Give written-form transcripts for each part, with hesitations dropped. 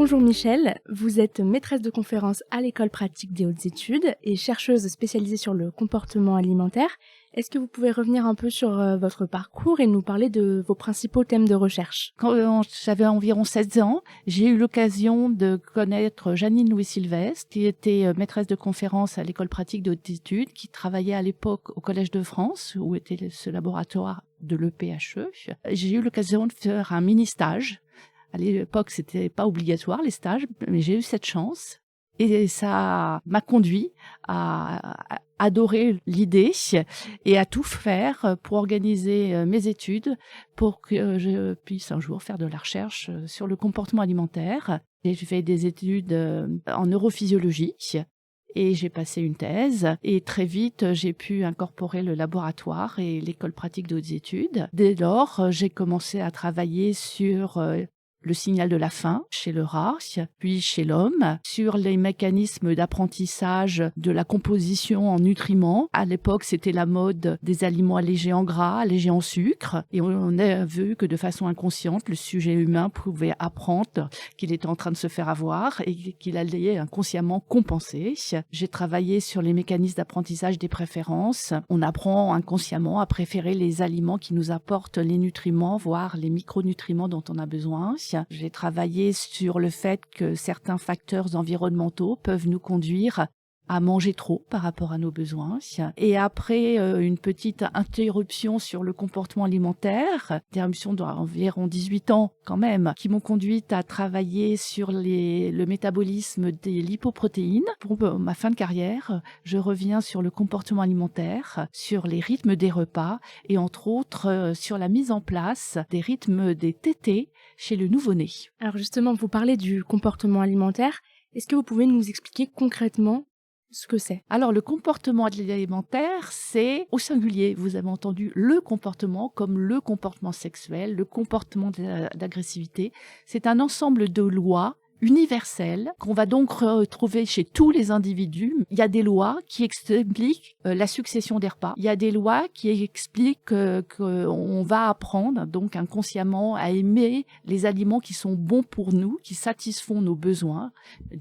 Bonjour Michel, vous êtes maîtresse de conférences à l'École pratique des hautes études et chercheuse spécialisée sur le comportement alimentaire. Est-ce que vous pouvez revenir un peu sur votre parcours et nous parler de vos principaux thèmes de recherche? Quand j'avais environ 16 ans, j'ai eu l'occasion de connaître Janine Louis-Sylvestre, qui était maîtresse de conférences à l'École pratique des hautes études, qui travaillait à l'époque au Collège de France, où était ce laboratoire de l'EPHE. J'ai eu l'occasion de faire un mini-stage. À l'époque, c'était pas obligatoire, les stages, mais j'ai eu cette chance. Et ça m'a conduit à adorer l'idée et à tout faire pour organiser mes études pour que je puisse un jour faire de la recherche sur le comportement alimentaire. J'ai fait des études en neurophysiologie et j'ai passé une thèse. Et très vite, j'ai pu incorporer le laboratoire et l'école pratique de hautes études. Dès lors, j'ai commencé à travailler sur le signal de la faim chez le rat, puis chez l'homme, sur les mécanismes d'apprentissage de la composition en nutriments. À l'époque, c'était la mode des aliments allégés en gras, allégés en sucre, et on a vu que de façon inconsciente, le sujet humain pouvait apprendre qu'il était en train de se faire avoir et qu'il allait inconsciemment compenser. J'ai travaillé sur les mécanismes d'apprentissage des préférences. On apprend inconsciemment à préférer les aliments qui nous apportent les nutriments, voire les micronutriments dont on a besoin. J'ai travaillé sur le fait que certains facteurs environnementaux peuvent nous conduire à manger trop par rapport à nos besoins. Et après une petite interruption sur le comportement alimentaire, interruption d'environ 18 ans quand même, qui m'ont conduite à travailler sur le métabolisme des lipoprotéines. Pour ma fin de carrière, je reviens sur le comportement alimentaire, sur les rythmes des repas et entre autres sur la mise en place des rythmes des tétés chez le nouveau-né. Alors justement, vous parlez du comportement alimentaire. Est-ce que vous pouvez nous expliquer concrètement ce que c'est? Alors, le comportement alimentaire, c'est au singulier. Vous avez entendu le comportement comme le comportement sexuel, le comportement d'agressivité. C'est un ensemble de lois universelles qu'on va donc retrouver chez tous les individus. Il y a des lois qui expliquent la succession des repas. Il y a des lois qui expliquent qu'on va apprendre donc inconsciemment à aimer les aliments qui sont bons pour nous, qui satisfont nos besoins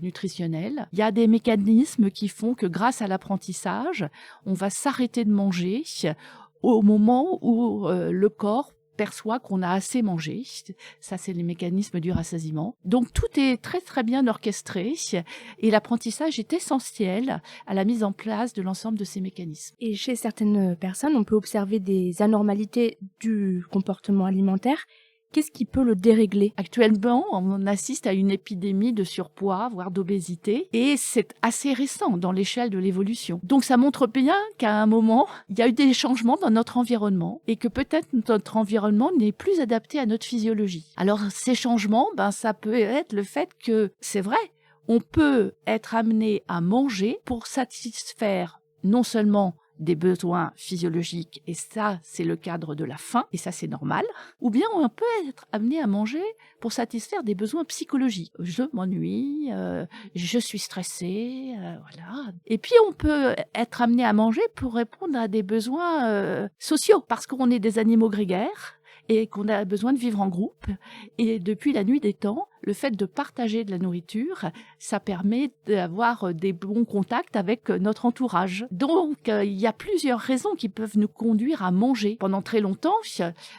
nutritionnels. Il y a des mécanismes qui font que grâce à l'apprentissage, on va s'arrêter de manger au moment où le corps perçoit qu'on a assez mangé. Ça, c'est les mécanismes du rassasiement. Donc, tout est très, très bien orchestré et l'apprentissage est essentiel à la mise en place de l'ensemble de ces mécanismes. Et chez certaines personnes, on peut observer des anormalités du comportement alimentaire. Qu'est-ce qui peut le dérégler? Actuellement, on assiste à une épidémie de surpoids, voire d'obésité, et c'est assez récent dans l'échelle de l'évolution. Donc ça montre bien qu'à un moment, il y a eu des changements dans notre environnement et que peut-être notre environnement n'est plus adapté à notre physiologie. Alors ces changements, ça peut être le fait que, c'est vrai, on peut être amené à manger pour satisfaire non seulement des besoins physiologiques, et ça, c'est le cadre de la faim, et ça, c'est normal. Ou bien on peut être amené à manger pour satisfaire des besoins psychologiques. Je m'ennuie, je suis stressée, voilà. Et puis, on peut être amené à manger pour répondre à des besoins sociaux, parce qu'on est des animaux grégaires, et qu'on a besoin de vivre en groupe. Et depuis la nuit des temps, le fait de partager de la nourriture, ça permet d'avoir des bons contacts avec notre entourage. Donc, il y a plusieurs raisons qui peuvent nous conduire à manger. Pendant très longtemps,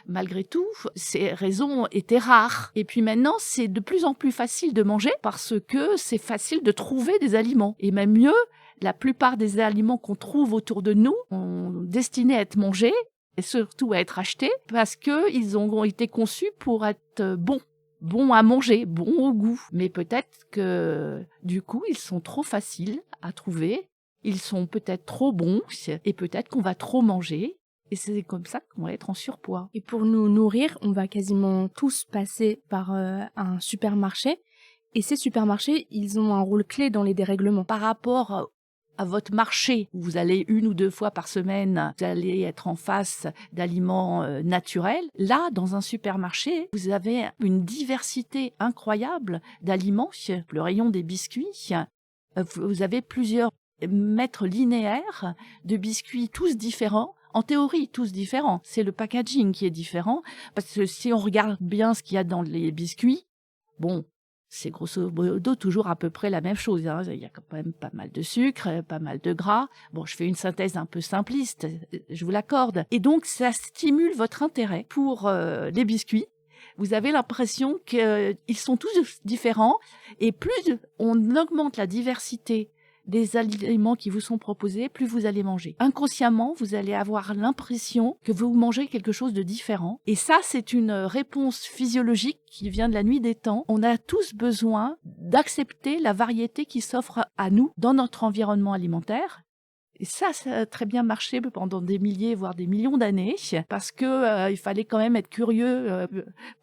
malgré tout, ces raisons étaient rares. Et puis maintenant, c'est de plus en plus facile de manger parce que c'est facile de trouver des aliments. Et même mieux, la plupart des aliments qu'on trouve autour de nous sont destinés à être mangés et surtout à être achetés parce qu'ils ont été conçus pour être bons à manger, bons au goût. Mais peut-être que du coup, ils sont trop faciles à trouver, ils sont peut-être trop bons et peut-être qu'on va trop manger. Et c'est comme ça qu'on va être en surpoids. Et pour nous nourrir, on va quasiment tous passer par un supermarché. Et ces supermarchés, ils ont un rôle clé dans les dérèglements. Par rapport à votre marché, où vous allez 1 ou 2 fois par semaine, vous allez être en face d'aliments naturels. Là, dans un supermarché, vous avez une diversité incroyable d'aliments. Le rayon des biscuits, vous avez plusieurs mètres linéaires de biscuits, tous différents. En théorie, tous différents. C'est le packaging qui est différent, parce que si on regarde bien ce qu'il y a dans les biscuits, bon, c'est grosso modo toujours à peu près la même chose, hein. Il y a quand même pas mal de sucre, pas mal de gras. Bon, je fais une synthèse un peu simpliste, je vous l'accorde. Et donc, ça stimule votre intérêt pour les biscuits. Vous avez l'impression qu'ils sont tous différents. Et plus on augmente la diversité des aliments qui vous sont proposés, plus vous allez manger. Inconsciemment, vous allez avoir l'impression que vous mangez quelque chose de différent. Et ça, c'est une réponse physiologique qui vient de la nuit des temps. On a tous besoin d'accepter la variété qui s'offre à nous dans notre environnement alimentaire. Et ça a très bien marché pendant des milliers, voire des millions d'années, parce que il fallait quand même être curieux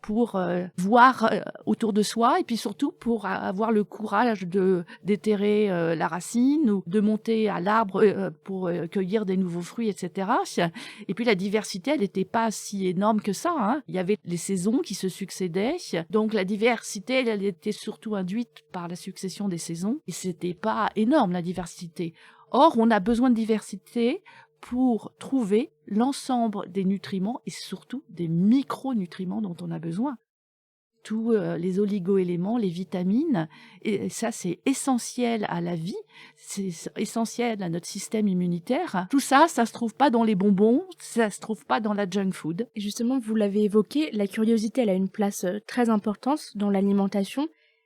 pour voir autour de soi, et puis surtout pour avoir le courage de déterrer la racine ou de monter à l'arbre pour cueillir des nouveaux fruits, etc. Et puis la diversité, elle n'était pas si énorme que ça, hein. Il y avait les saisons qui se succédaient, donc la diversité, elle était surtout induite par la succession des saisons, et c'était pas énorme la diversité. Or, on a besoin de diversité pour trouver l'ensemble des nutriments et surtout des micronutriments dont on a besoin. Tous les oligo-éléments, les vitamines, et ça c'est essentiel à la vie, c'est essentiel à notre système immunitaire. Tout ça, ça se trouve pas dans les bonbons, ça se trouve pas dans la junk food. Et justement, vous l'avez évoqué, la curiosité, elle a une place très importante dans l'alimentation.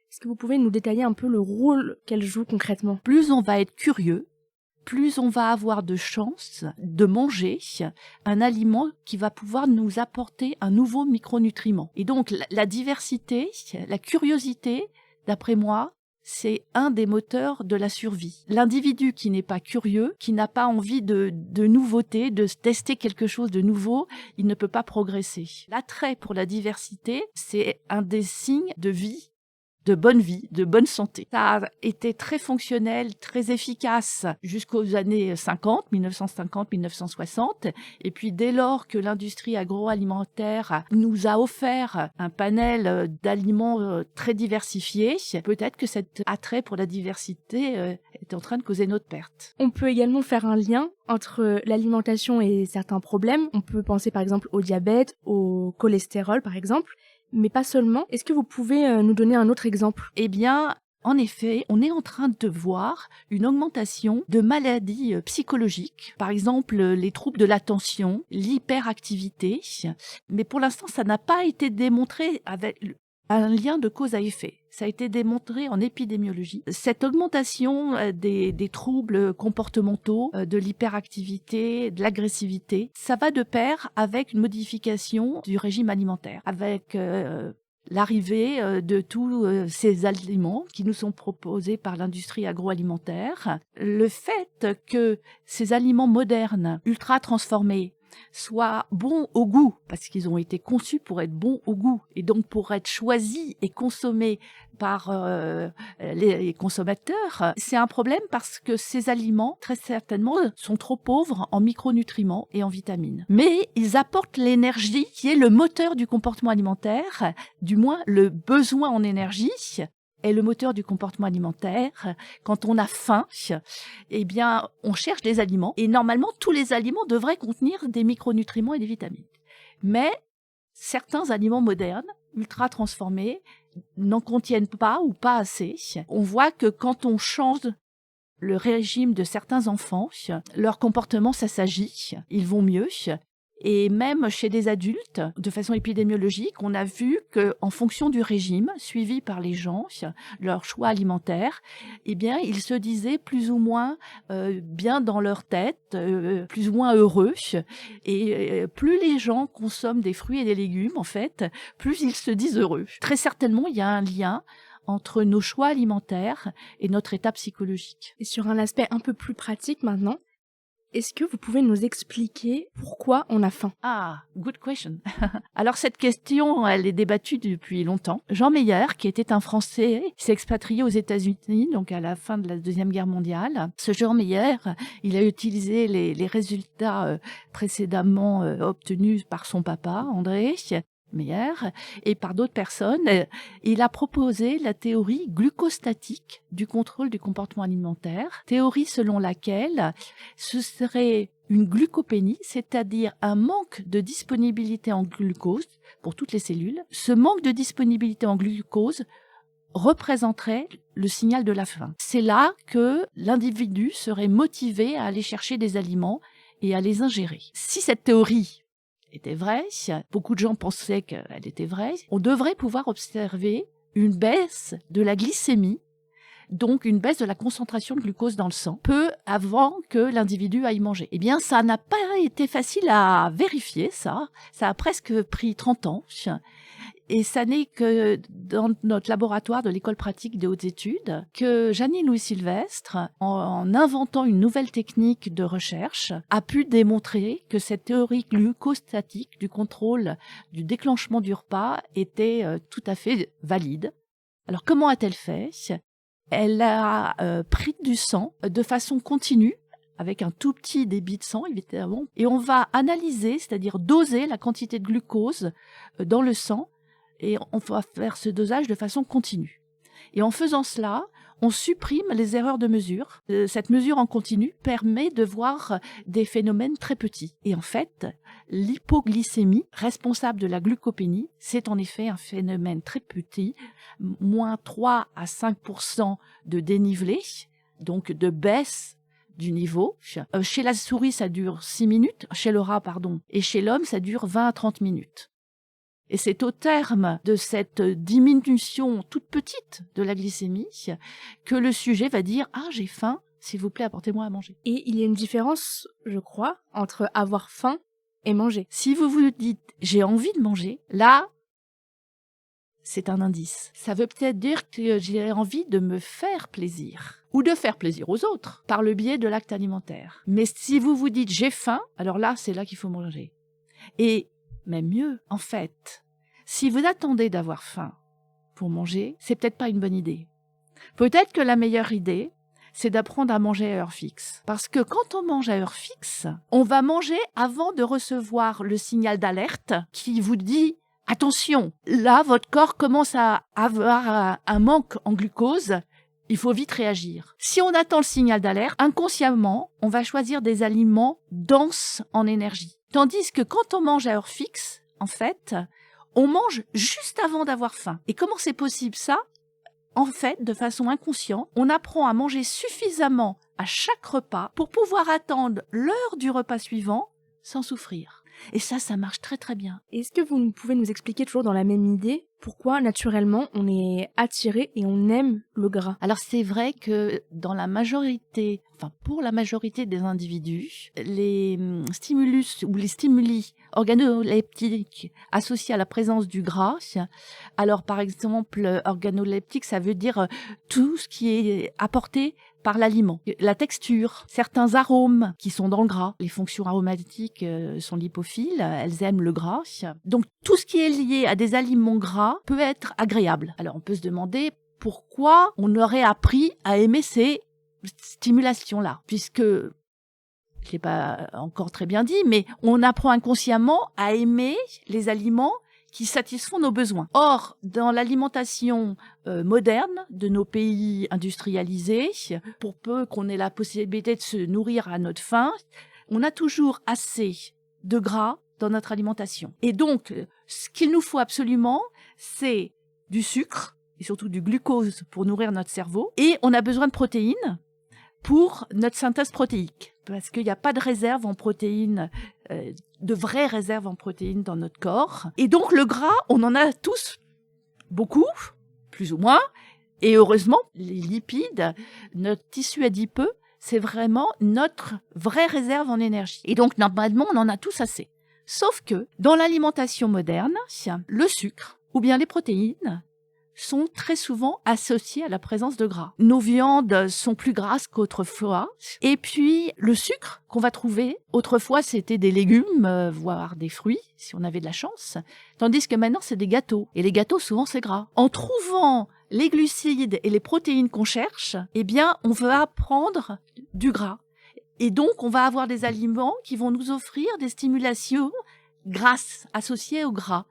Est-ce que vous pouvez nous détailler un peu le rôle qu'elle joue concrètement? Plus on va être curieux, plus on va avoir de chances de manger un aliment qui va pouvoir nous apporter un nouveau micronutriment. Et donc, la diversité, la curiosité, d'après moi, c'est un des moteurs de la survie. L'individu qui n'est pas curieux, qui n'a pas envie de nouveauté, de tester quelque chose de nouveau, il ne peut pas progresser. L'attrait pour la diversité, c'est un des signes de vie, de bonne santé. Ça a été très fonctionnel, très efficace jusqu'aux années 50, 1950, 1960. Et puis dès lors que l'industrie agroalimentaire nous a offert un panel d'aliments très diversifiés, peut-être que cet attrait pour la diversité est en train de causer notre perte. On peut également faire un lien entre l'alimentation et certains problèmes. On peut penser par exemple au diabète, au cholestérol par exemple. Mais pas seulement. Est-ce que vous pouvez nous donner un autre exemple? Eh bien, en effet, on est en train de voir une augmentation de maladies psychologiques. Par exemple, les troubles de l'attention, l'hyperactivité. Mais pour l'instant, ça n'a pas été démontré avec un lien de cause à effet. Ça a été démontré en épidémiologie. Cette augmentation des troubles comportementaux, de l'hyperactivité, de l'agressivité, ça va de pair avec une modification du régime alimentaire, avec l'arrivée de tous ces aliments qui nous sont proposés par l'industrie agroalimentaire. Le fait que ces aliments modernes, ultra transformés, soient bons au goût, parce qu'ils ont été conçus pour être bons au goût, et donc pour être choisis et consommés par les consommateurs, c'est un problème parce que ces aliments, très certainement, sont trop pauvres en micronutriments et en vitamines. Mais ils apportent l'énergie qui est le moteur du comportement alimentaire, du moins le besoin en énergie, est le moteur du comportement alimentaire. Quand on a faim, eh bien, on cherche des aliments. Et normalement, tous les aliments devraient contenir des micronutriments et des vitamines. Mais certains aliments modernes, ultra transformés, n'en contiennent pas ou pas assez. On voit que quand on change le régime de certains enfants, leur comportement s'assagit, ils vont mieux. Et même chez des adultes, de façon épidémiologique, on a vu qu'en fonction du régime suivi par les gens, leur choix alimentaire, eh bien, ils se disaient plus ou moins bien dans leur tête, plus ou moins heureux. Et plus les gens consomment des fruits et des légumes, en fait, plus ils se disent heureux. Très certainement, il y a un lien entre nos choix alimentaires et notre état psychologique. Et sur un aspect un peu plus pratique maintenant, est-ce que vous pouvez nous expliquer pourquoi on a faim? Ah, good question. Alors cette question, elle est débattue depuis longtemps. Jean Meyer, qui était un Français, s'est expatrié aux États-Unis, donc à la fin de la Deuxième Guerre mondiale. Ce Jean Meyer, il a utilisé les résultats précédemment obtenus par son papa, André Meyer, et par d'autres personnes. Il a proposé la théorie glucostatique du contrôle du comportement alimentaire, théorie selon laquelle ce serait une glucopénie, c'est-à-dire un manque de disponibilité en glucose pour toutes les cellules. Ce manque de disponibilité en glucose représenterait le signal de la faim. C'est là que l'individu serait motivé à aller chercher des aliments et à les ingérer. Si cette théorie était vraie, beaucoup de gens pensaient qu'elle était vraie, on devrait pouvoir observer une baisse de la glycémie, donc une baisse de la concentration de glucose dans le sang, peu avant que l'individu aille manger. Eh bien, ça n'a pas été facile à vérifier, ça. Ça a presque pris 30 ans. Et ça n'est que dans notre laboratoire de l'école pratique des hautes études que Janine Louis-Sylvestre, en inventant une nouvelle technique de recherche, a pu démontrer que cette théorie glucostatique du contrôle du déclenchement du repas était tout à fait valide. Alors, comment a-t-elle fait ? Elle a pris du sang de façon continue, avec un tout petit débit de sang, évidemment, et on va analyser, c'est-à-dire doser la quantité de glucose dans le sang, et on va faire ce dosage de façon continue. Et en faisant cela, on supprime les erreurs de mesure. Cette mesure en continu permet de voir des phénomènes très petits. Et en fait, l'hypoglycémie, responsable de la glucopénie, c'est en effet un phénomène très petit, moins 3 à 5% de dénivelé, donc de baisse du niveau. Chez la souris, ça dure 6 minutes, chez le rat, pardon, et chez l'homme, ça dure 20 à 30 minutes. Et c'est au terme de cette diminution toute petite de la glycémie que le sujet va dire « Ah, j'ai faim, s'il vous plaît, apportez-moi à manger ». Et il y a une différence, je crois, entre avoir faim et manger. Si vous vous dites « J'ai envie de manger », là, c'est un indice. Ça veut peut-être dire que j'ai envie de me faire plaisir ou de faire plaisir aux autres par le biais de l'acte alimentaire. Mais si vous vous dites « J'ai faim », alors là, c'est là qu'il faut manger. Et même mieux, en fait, si vous attendez d'avoir faim pour manger, c'est peut-être pas une bonne idée. Peut-être que la meilleure idée, c'est d'apprendre à manger à heure fixe. Parce que quand on mange à heure fixe, on va manger avant de recevoir le signal d'alerte qui vous dit « Attention, là, votre corps commence à avoir un manque en glucose, il faut vite réagir. » Si on attend le signal d'alerte, inconsciemment, on va choisir des aliments denses en énergie. Tandis que quand on mange à heure fixe, en fait, on mange juste avant d'avoir faim. Et comment c'est possible ça ? En fait, de façon inconsciente, on apprend à manger suffisamment à chaque repas pour pouvoir attendre l'heure du repas suivant sans souffrir. Et ça marche très très bien. Est-ce que vous pouvez nous expliquer toujours dans la même idée pourquoi naturellement on est attiré et on aime le gras ? Alors c'est vrai que dans la majorité, pour la majorité des individus, les stimulus ou les stimuli organoleptiques associés à la présence du gras, alors par exemple organoleptique, ça veut dire tout ce qui est apporté par l'aliment. La texture, certains arômes qui sont dans le gras, les fonctions aromatiques sont lipophiles, elles aiment le gras. Donc tout ce qui est lié à des aliments gras peut être agréable. Alors on peut se demander pourquoi on aurait appris à aimer ces stimulations-là, puisque, je ne l'ai pas encore très bien dit, mais on apprend inconsciemment à aimer les aliments qui satisfont nos besoins. Or, dans l'alimentation moderne de nos pays industrialisés, pour peu qu'on ait la possibilité de se nourrir à notre faim, on a toujours assez de gras dans notre alimentation. Et donc, ce qu'il nous faut absolument, c'est du sucre, et surtout du glucose pour nourrir notre cerveau, et on a besoin de protéines pour notre synthèse protéique, parce qu'il n'y a pas de réserve en protéines, de vraies réserves en protéines dans notre corps. Et donc le gras, on en a tous beaucoup, plus ou moins, et heureusement, les lipides, notre tissu adipeux, c'est vraiment notre vraie réserve en énergie. Et donc normalement, on en a tous assez. Sauf que dans l'alimentation moderne, le sucre ou bien les protéines sont très souvent associés à la présence de gras. Nos viandes sont plus grasses qu'autrefois. Et puis, le sucre qu'on va trouver, autrefois, c'était des légumes, voire des fruits, si on avait de la chance. Tandis que maintenant, c'est des gâteaux. Et les gâteaux, souvent, c'est gras. En trouvant les glucides et les protéines qu'on cherche, eh bien, on va prendre du gras. Et donc, on va avoir des aliments qui vont nous offrir des stimulations grasses associées au gras.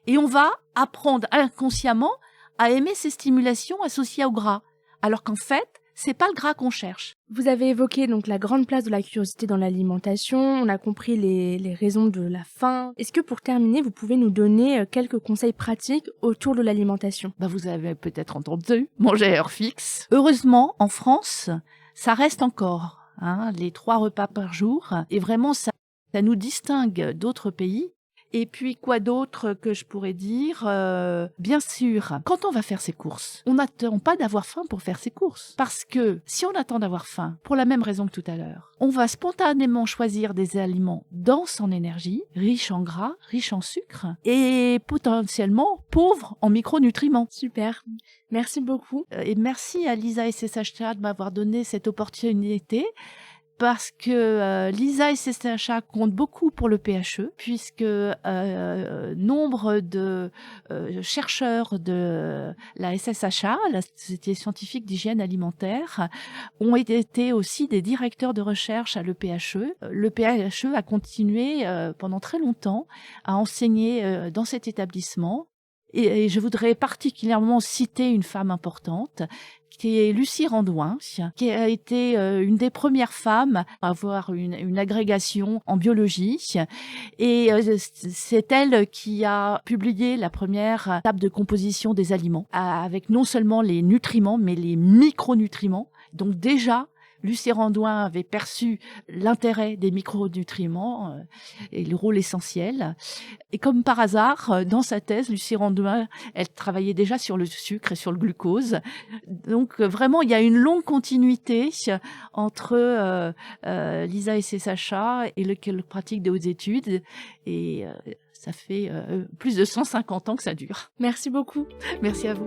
Et on va apprendre inconsciemment à aimer ces stimulations associées au gras. Alors qu'en fait, c'est pas le gras qu'on cherche. Vous avez évoqué donc la grande place de la curiosité dans l'alimentation, on a compris les raisons de la faim. Est-ce que pour terminer, vous pouvez nous donner quelques conseils pratiques autour de l'alimentation? Vous avez peut-être entendu, manger à heure fixe. Heureusement, en France, ça reste encore, les 3 repas par jour. Et vraiment, ça nous distingue d'autres pays. Et puis, quoi d'autre que je pourrais dire? Bien sûr, quand on va faire ses courses, on n'attend pas d'avoir faim pour faire ses courses. Parce que si on attend d'avoir faim, pour la même raison que tout à l'heure, on va spontanément choisir des aliments denses en énergie, riches en gras, riches en sucre et potentiellement pauvres en micronutriments. Super, merci beaucoup. Et merci à Lisa et SSHA de m'avoir donné cette opportunité. Parce que Lisa et SSHA comptent beaucoup pour le PHE, puisque nombre de chercheurs de la SSHA, la Société scientifique d'hygiène alimentaire, ont été aussi des directeurs de recherche à l'EPHE. Le PHE a continué pendant très longtemps à enseigner dans cet établissement. Et je voudrais particulièrement citer une femme importante, qui est Lucie Randouin, qui a été une des premières femmes à avoir une agrégation en biologie. Et c'est elle qui a publié la première table de composition des aliments, avec non seulement les nutriments, mais les micronutriments. Donc déjà, Lucie Randouin avait perçu l'intérêt des micronutriments et le rôle essentiel. Et comme par hasard, dans sa thèse, Lucie Randouin, elle travaillait déjà sur le sucre et sur le glucose. Donc vraiment, il y a une longue continuité entre Lisa et SSHA et le pratique des hautes études. Et ça fait plus de 150 ans que ça dure. Merci beaucoup. Merci à vous.